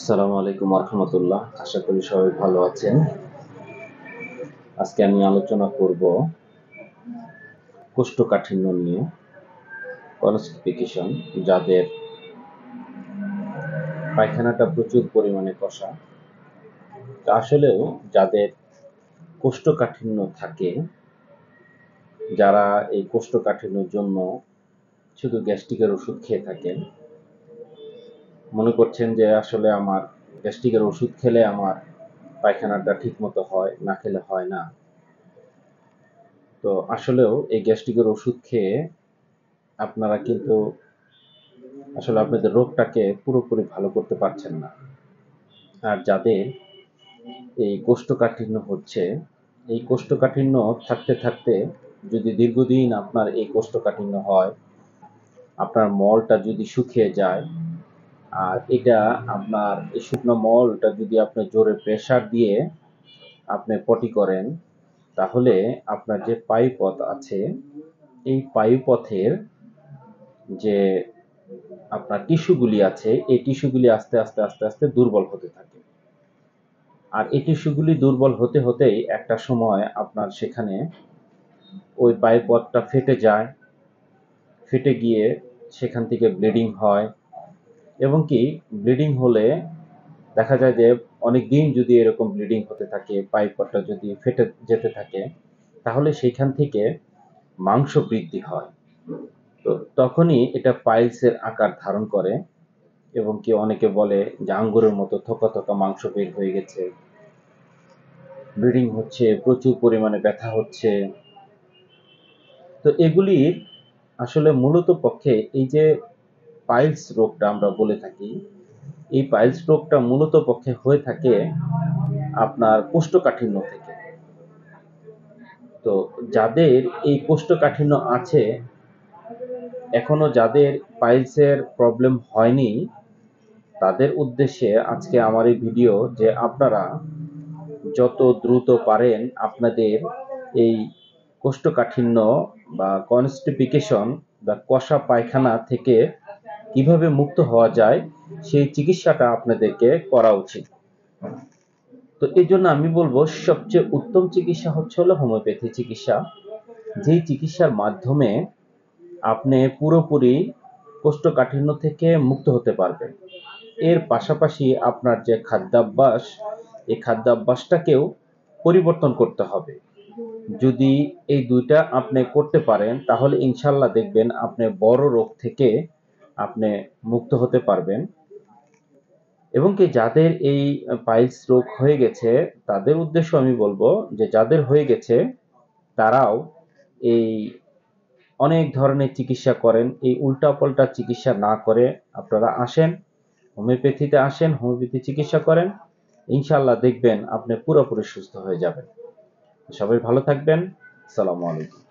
আসসালামু আলাইকুম রাহমাতুল্লাহ। আশা করি সবাই ভালো আছেন। আজকে আমি আলোচনা করব কোষ্ঠকাঠিন্য নিয়ে, কনস্টিপেশন, যাদের পায়খানাটা প্রচুর পরিমাণে কষা। আসলেও যাদের কোষ্ঠকাঠিন্য থাকে, যারা এই কোষ্ঠকাঠিন্যের জন্য শুধু গ্যাস্ট্রিকের ওষুধ খেয়ে থাকেন, মনে করছেন যে আসলে আমার গ্যাস্ট্রিকের ওষুধ খেলে আমার পায়খানাটা ঠিক মতো হয়, না খেলে হয় না। তো আসলেও এই গ্যাস্ট্রিকের ওষুধ খেয়ে আপনারা কিন্তু আসলে আপনাদের রোগটাকে পুরোপুরি ভালো করতে পারছেন না। আর যাদের এই কোষ্ঠকাঠিন্য হচ্ছে, এই কোষ্ঠকাঠিন্য থাকতে থাকতে যদি দীর্ঘদিন আপনার এই কোষ্ঠকাঠিন্য হয়, আপনার মলটা যদি শুকিয়ে যায়, আর এটা আপনার এই শুকনো মলটা যদি আপনি জোরে প্রেসার দিয়ে আপনি পটি করেন, তাহলে আপনার যে পায়ুপথ আছে, এই পায়ুপথের যে আপনার টিস্যুগুলি আছে, এই টিস্যুগুলি আস্তে আস্তে আস্তে আস্তে দুর্বল হতে থাকে। আর এই টিস্যুগুলি দুর্বল হতে হতেই একটা সময় আপনার সেখানে ওই পায়ুপথটা ফেটে যায়, ফেটে গিয়ে সেখান থেকে ব্লিডিং হয়। এবং কি ব্লিডিং হলে দেখা যায় যে অনেক দিন যদি এরকম ব্লিডিং হতে থাকে, পায়ুপথটা যদি ফেটে যেতে থাকে, তাহলে সেখান থেকে মাংস বৃদ্ধি হয়। তো তখনই এটা পাইলসের আকার ধারণ করে। এবং কি অনেকে বলে যে আঙ্গুরের মতো থোকা থোকা মাংস বের হয়ে গেছে, ব্লিডিং হচ্ছে, প্রচুর পরিমাণে ব্যথা হচ্ছে। তো এগুলির আসলে মূলত পক্ষে এই যে পাইলস রোগটা আমরা বলে থাকি, এই পাইলস রোগটা মূলত পক্ষে হয়ে থাকে আপনার কোষ্ঠকাঠিন্য থেকে। তো যাদের এই কোষ্ঠকাঠিন্য আছে, এখনো যাদের পাইলসের প্রবলেম হয়নি, তাদের উদ্দেশ্যে আজকে আমার এই ভিডিও, যে আপনারা যত দ্রুত পারেন আপনাদের এই কোষ্ঠকাঠিন্য বা কনস্টিপেশন বা কষা পায়খানা থেকে কিভাবে মুক্ত হওয়া যায়, সেই চিকিৎসাটা আপনাদেরকে করা উচিত। তো এই জন্য আমি বলবো সবচেয়ে উত্তম চিকিৎসা হচ্ছে হলো হোমিওপ্যাথি চিকিৎসা, যেই চিকিৎসার মাধ্যমে আপনি পুরোপুরি কোষ্ঠকাঠিন্য থেকে মুক্ত হতে পারবেন। এর পাশাপাশি আপনার যে খাদ্যাভ্যাস, এই খাদ্যাভ্যাসটাকেও পরিবর্তন করতে হবে। যদি এই দুইটা আপনি করতে পারেন, তাহলে ইনশাল্লাহ দেখবেন আপনি বড় রোগ থেকে আপনি মুক্ত হতে পারবেন। এবং কি যাদের এই পাইলস রোগ হয়ে গেছে, তাদের উদ্দেশ্য আমি বলবো যে যাদের হয়ে গেছে তারাও এই অনেক ধরনের চিকিৎসা করেন, এই উল্টাপাল্টা চিকিৎসা না করে আপনারা আসেন, হোমিওপ্যাথিতে আসেন, হোমিওপ্যাথি চিকিৎসা করেন, ইনশাল্লাহ দেখবেন আপনি পুরোপুরি সুস্থ হয়ে যাবেন। সবাই ভালো থাকবেন। আসসালামু আলাইকুম।